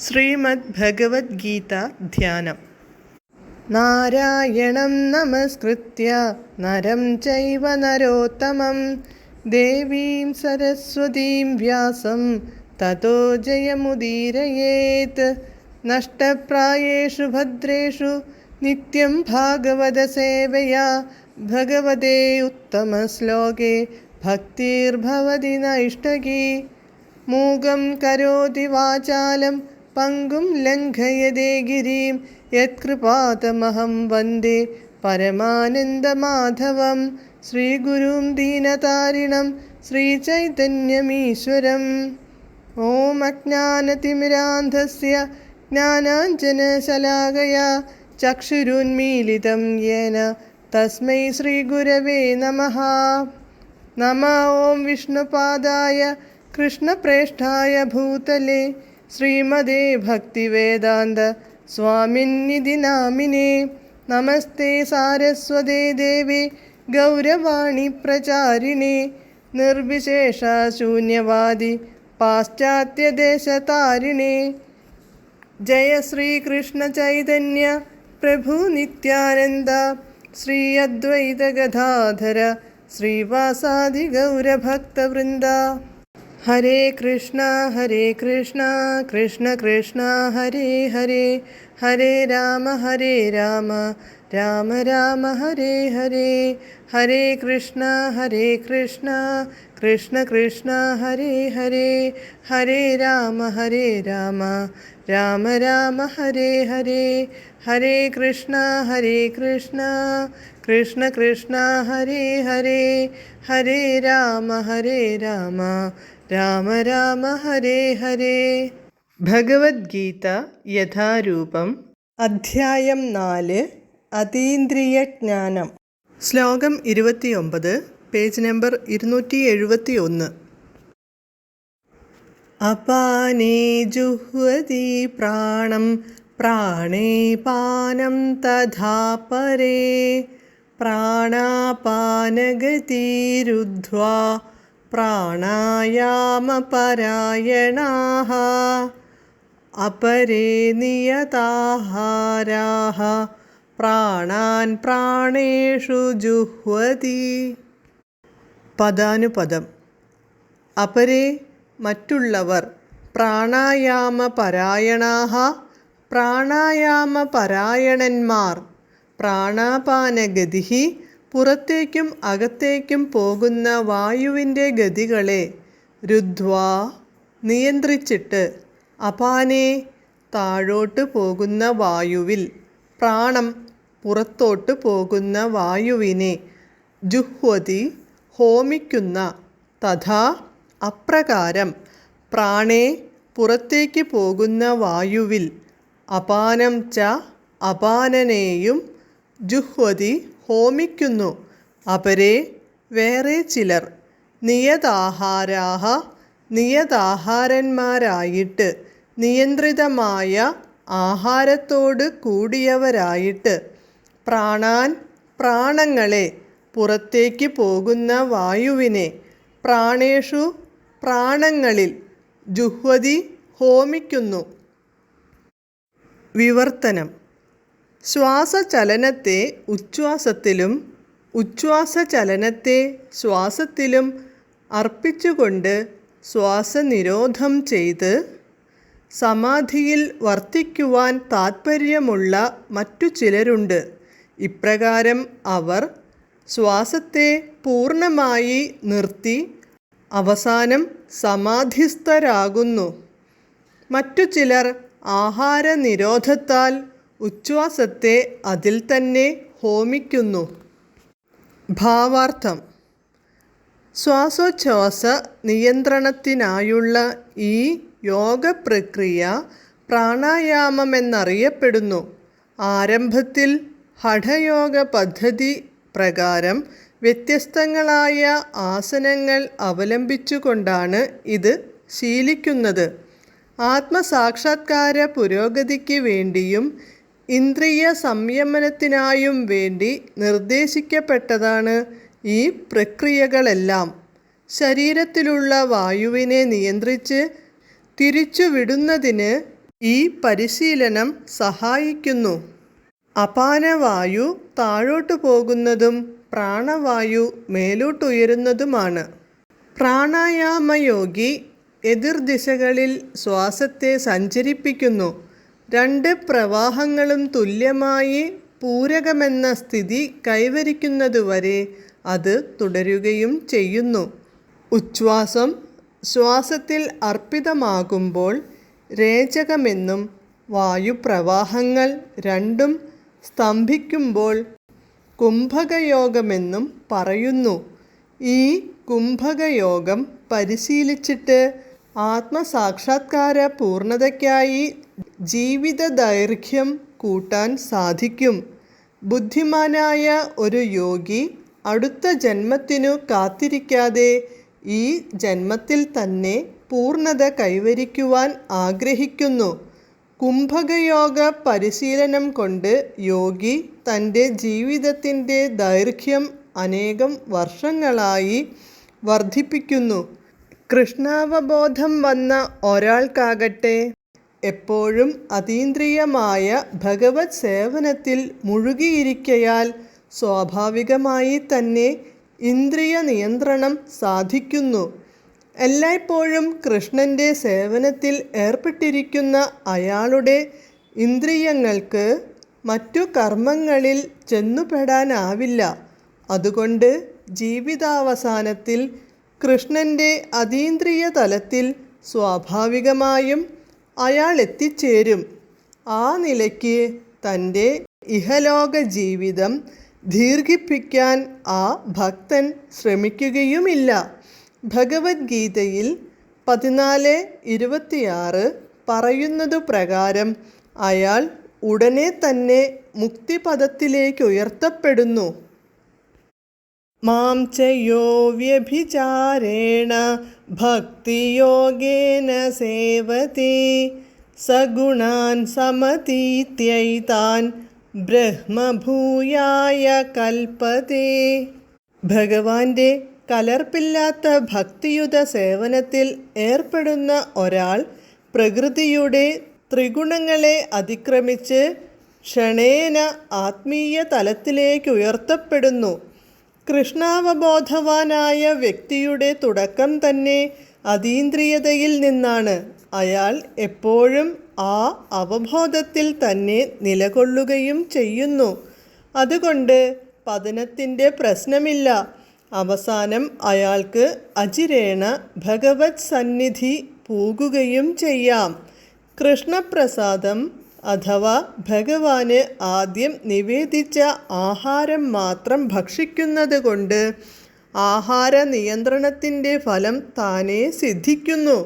ശ്രീമദ് ഭഗവത്ഗീത ധ്യാനം. നാരായണം നമസ്കൃത്യ നരം ചൈവ നരോത്തമം ദേവീം സരസ്വതീം വ്യാസം തതോ ജയമുദീരയേത്. നഷ്ടപ്രായേഷു ഭദ്രേഷു നിത്യം ഭാഗവത സേവയാ ഭഗവതേ ഉത്തമശ്ലോകേ ഭക്തിർഭവതി നൈഷ്ടകീ. മൂകം കരോതി വാചാലം പങ്കും ലംഘയതേ ഗിരിം യത്കൃപാതമഹം വന്ദേ പരമാനന്ദമാധവം. ശ്രീഗുരും ദീനതാരിണം ശ്രീചൈതന്യമീശ്വരം. ഓം അജ്ഞാനതിമിരാന്ധസ്യ ജ്ഞാനാഞ്ജനശലാകയാ ചക്ഷുരുന്മീലിതം യേന തസ്മൈ ശ്രീഗുരവേ നമഃ. നമഃ. ഓം വിഷ്ണുപാദായ കൃഷ്ണപ്രേഷ്ഠായ ഭൂതലേ ശ്രീമദേ ഭക്തിവേദാന്ത സ്വാമിന്നിധി നാമിനേ. നമസ്തേ സാരസ്വതേ ദേവേ ഗൗരവാണി പ്രചാരിണേ നിർവിശേഷ ശൂന്യവാദി പാശ്ചാത്യദേശതാരിണേ. ജയ ശ്രീകൃഷ്ണ ചൈതന്യ പ്രഭു നിത്യാനന്ദ ശ്രീ അദ്വൈത ഗദാധര ശ്രീവാസാദി ഗൗരഭക്തവൃന്ദ. ഹരേ കൃഷ്ണ കൃഷ്ണ കൃഷ്ണ ഹരേ ഹരേ, ഹരേ രാമ രാമ രാമ ഹരേ ഹരേ. ഹരേ കൃഷ്ണ കൃഷ്ണ കൃഷ്ണ ഹരേ ഹരേ, ഹരേ രാമ രാമ രാമ ഹരേ ഹരേ. ഹരേ കൃഷ്ണ കൃഷ്ണ ഹരേ ഹരേ, ഹരേ രാമ രാമ ഹരേ ഹരേ. ഭഗവത്ഗീത യഥാരൂപം. അധ്യായം 4. അതീന്ദ്രിയജ്ഞാനം. ശ്ലോകം 29, പേജ് നമ്പർ 271. അപാനേ ജുഹ്വതി പ്രാണം പ്രാണേ പാനം തഥാ പരേ പ്രാണാപാനഗതിരുദ്ധ്വാ പ്രാണായാമപരായണാഃ അപരേ നിയതാഹാരാഃ പ്രാണാൻ പ്രാണേഷു ജുഹ്വതി. പദാനുപദം. അപരേ മറ്റുള്ളവർ, പ്രാണായാമപരായണാഃ പ്രാണായാമപരായണന്മാർ, പ്രാണാപാനഗതിഃ പുറത്തേക്കും അകത്തേക്കും പോകുന്ന വായുവിൻ്റെ ഗതികളെ, രുദ്ധ്വാ നിയന്ത്രിച്ചിട്ട്, അപാനേ താഴോട്ട് പോകുന്ന വായുവിൽ, പ്രാണം പുറത്തോട്ട് പോകുന്ന വായുവിനെ, ജുഹ്വതി ഹോമിക്കുന്ന, തഥാ അപ്രകാരം, പ്രാണേ പുറത്തേക്ക് പോകുന്ന വായുവിൽ, അപാനം ച അപാനനെയും, ജുഹ്വതി ഹോമിക്കുന്നു, അപരേ വേറെ ചിലർ, നിയതാഹാരാഃ നിയതാഹാരന്മാരായിട്ട്, നിയന്ത്രിതമായ ആഹാരത്തോട് കൂടിയവരായിട്ട്, പ്രാണാൻ പ്രാണങ്ങളെ, പുറത്തേക്ക് പോകുന്ന വായുവിനെ, പ്രാണേഷു പ്രാണങ്ങളിൽ, ജുഹ്വതി ഹോമിക്കുന്നു. വിവർത്തനം. ശ്വാസചലനത്തെ ഉച്ഛ്വാസത്തിലും ഉച്ഛ്വാസചലനത്തെ ശ്വാസത്തിലും അർപ്പിച്ചുകൊണ്ട് ശ്വാസനിരോധം ചെയ്ത് സമാധിയിൽ വർത്തിക്കുവാൻ താൽപ്പര്യമുള്ള മറ്റു ചിലരുണ്ട്. ഇപ്രകാരം അവർ ശ്വാസത്തെ പൂർണ്ണമായി നിർത്തി അവസാനം സമാധിസ്ഥരാകുന്നു. മറ്റു ചിലർ ആഹാരനിരോധത്താൽ ഉച്ഛ്വാസത്തെ അതിൽ തന്നെ ഹോമിക്കുന്നു. ഭാവാർത്ഥം. ശ്വാസോച്ഛ്വാസ നിയന്ത്രണത്തിനായുള്ള ഈ യോഗപ്രക്രിയ പ്രാണായാമമെന്നറിയപ്പെടുന്നു. ആരംഭത്തിൽ ഹഠയോഗ പദ്ധതി പ്രകാരം വ്യത്യസ്തങ്ങളായ ആസനങ്ങൾ അവലംബിച്ചുകൊണ്ടാണ് ഇത് ശീലിക്കുന്നത്. ആത്മസാക്ഷാത്കാര പുരോഗതിക്ക് വേണ്ടിയും ഇന്ദ്രിയ സംയമനത്തിനായും വേണ്ടി നിർദ്ദേശിക്കപ്പെട്ടതാണ് ഈ പ്രക്രിയകളെല്ലാം. ശരീരത്തിലുള്ള വായുവിനെ നിയന്ത്രിച്ച് തിരിച്ചുവിടുന്നതിന് ഈ പരിശീലനം സഹായിക്കുന്നു. അപാനവായു താഴോട്ടു പോകുന്നതും പ്രാണവായു മേലോട്ടുയരുന്നതുമാണ്. പ്രാണായാമയോഗി എതിർദിശകളിൽ ശ്വാസത്തെ സഞ്ചരിപ്പിക്കുന്നു. രണ്ട് പ്രവാഹങ്ങളും തുല്യമായി പൂരകമെന്ന സ്ഥിതി കൈവരിക്കുന്നതുവരെ അത് തുടരുകയും ചെയ്യുന്നു. ഉച്ഛ്വാസം ശ്വാസത്തിൽ അർപ്പിതമാകുമ്പോൾ രേചകമെന്നും വായുപ്രവാഹങ്ങൾ രണ്ടും സ്തംഭിക്കുമ്പോൾ കുംഭകയോഗമെന്നും പറയുന്നു. ഈ കുംഭകയോഗം പരിശീലിച്ചിട്ട് ആത്മസാക്ഷാത്കാര പൂർണ്ണതയ്ക്കായി ജീവിത ദൈർഘ്യം കൂട്ടാൻ സാധിക്കും. ബുദ്ധിമാനായ ഒരു യോഗി അടുത്ത ജന്മത്തിനു കാത്തിരിക്കാതെ ഈ ജന്മത്തിൽ തന്നെ പൂർണ്ണത കൈവരിക്കുവാൻ ആഗ്രഹിക്കുന്നു. കുംഭകയോഗ പരിശീലനം കൊണ്ട് യോഗി തൻ്റെ ജീവിതത്തിൻ്റെ ദൈർഘ്യം അനേകം വർഷങ്ങളായി വർദ്ധിപ്പിക്കുന്നു. കൃഷ്ണാവബോധം വന്ന ഒരാൾക്കാകട്ടെ എപ്പോഴും അതീന്ദ്രിയമായ ഭഗവത് സേവനത്തിൽ മുഴുകിയിരിക്കയാൽ സ്വാഭാവികമായി തന്നെ ഇന്ദ്രിയ നിയന്ത്രണം സാധിക്കുന്നു. എല്ലായ്പ്പോഴും കൃഷ്ണൻ്റെ സേവനത്തിൽ ഏർപ്പെട്ടിരിക്കുന്ന അയാളുടെ ഇന്ദ്രിയങ്ങൾക്ക് മറ്റു കർമ്മങ്ങളിൽ ചെന്നുപെടാനാവില്ല. അതുകൊണ്ട് ജീവിതാവസാനത്തിൽ കൃഷ്ണൻ്റെ അതീന്ദ്രിയ തലത്തിൽ സ്വാഭാവികമായും അയാൾ എത്തിച്ചേരും. ആ നിലയ്ക്ക് തൻ്റെ ഇഹലോക ജീവിതം ദീർഘിപ്പിക്കാൻ ആ ഭക്തൻ ശ്രമിക്കുകയുമില്ല. ഭഗവത്ഗീതയിൽ 14:26 പറയുന്നതു പ്രകാരം അയാൾ ഉടനെ തന്നെ മുക്തിപദത്തിലേക്കുയർത്തപ്പെടുന്നു. മാം ചയോ വ്യഭിചാരേണ ഭക്തിയോഗേന സേവതേ സഗുണാൻ സമതീത്യൈതാൻ ബ്രഹ്മഭൂയായ കൽപ്പതേ. ഭഗവാന്റെ കലർപ്പില്ലാത്ത ഭക്തിയുത സേവനത്തിൽ ഏർപ്പെടുന്ന ഒരാൾ പ്രകൃതിയുടെ ത്രിഗുണങ്ങളെ അതിക്രമിച്ച് ക്ഷണേന ആത്മീയ തലത്തിലേക്കുയർത്തപ്പെടുന്നു. കൃഷ്ണാവബോധവാനായ വ്യക്തിയുടെ തുടക്കം തന്നെ അതീന്ദ്രിയതയിൽ നിന്നാണ്. അയാൾ എപ്പോഴും ആ അവബോധത്തിൽ തന്നെ നിലകൊള്ളുകയും ചെയ്യുന്നു. അതുകൊണ്ട് പതനത്തിൻ്റെ പ്രശ്നമില്ല. അവസാനം അയാൾക്ക് അചിരേണ ഭഗവത് സന്നിധി പൂകുകയും ചെയ്യാം. കൃഷ്ണപ്രസാദം അഥവാ ഭഗവാന് ആദ്യം നിവേദിച്ച ആഹാരം മാത്രം ഭക്ഷിക്കുന്നത് കൊണ്ട് ആഹാര നിയന്ത്രണത്തിൻ്റെ ഫലം താനേ സിദ്ധിക്കുന്നു.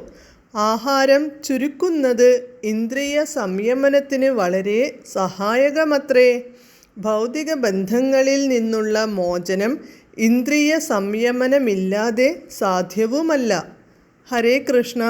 ആഹാരം ചുരുക്കുന്നത് ഇന്ദ്രിയ സംയമനത്തിന് വളരെ സഹായകമത്രേ. ഭൗതിക ബന്ധങ്ങളിൽ നിന്നുള്ള മോചനം ഇന്ദ്രിയ സംയമനമില്ലാതെ സാധ്യവുമല്ല. ഹരേ കൃഷ്ണ.